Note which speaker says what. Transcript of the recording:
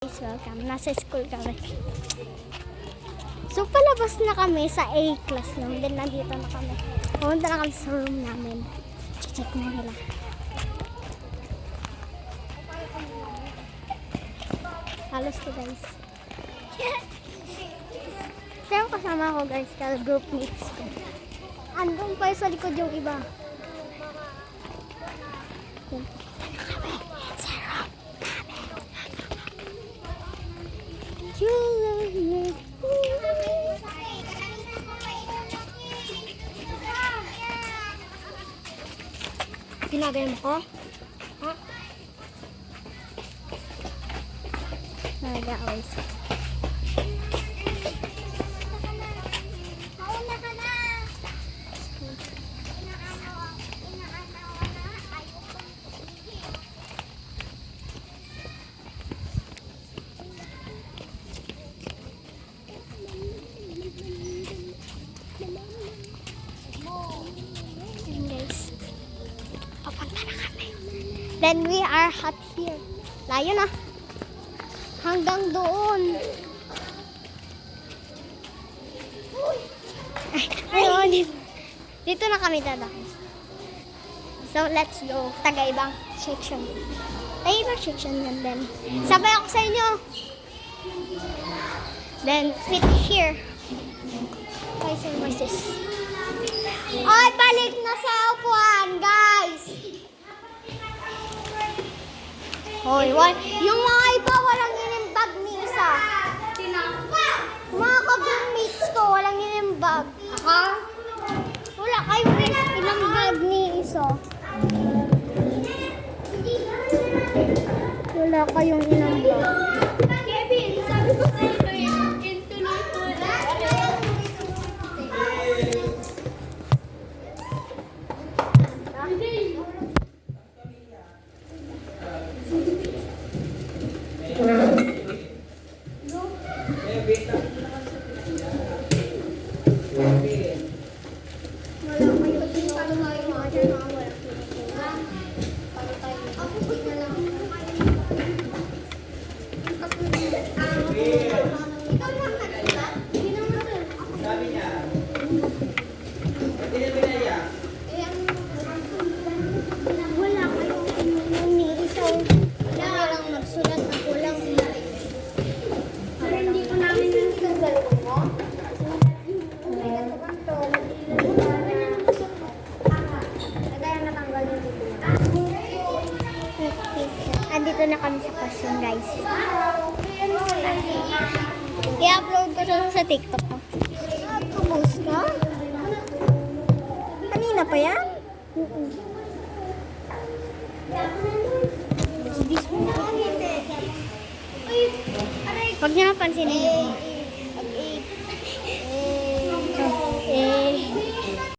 Speaker 1: Guys, welcome. Nasa school kami. So, palabas na kami sa A class naman. Then, nandito na kami. Pumunta na kami sa room namin. Check na nila. Halos to, guys. Pero kasama ko, guys. Kaya group mates ko. Andun pa sa likod yung iba. Yan. Ginagaya mo ko? Ha? Nag-aaway siya. Then we are hot here. Layo na. Hanggang doon. Ayun. Dito na kami dadaan. So let's go. Taga-ibang section. Taga-ibang section yan then. Sabay ako sa inyo. Then sit here. Guys and voices. Ay, balik na sa upuan, guys. Hoy, yung mga iba walang inimbag ni isa. Mga ka-roommates ko walang inimbag. Ako? Wala kayong inimbag ni isa. Wala kayong inimbag.
Speaker 2: Kevin, sabi ko sa ito yung intuloy ko na.
Speaker 1: Andito na kami sa question, guys. I-upload ko sa TikTok ko. Tapos ka? Kanina pa yan? Huwag niyo napansinin.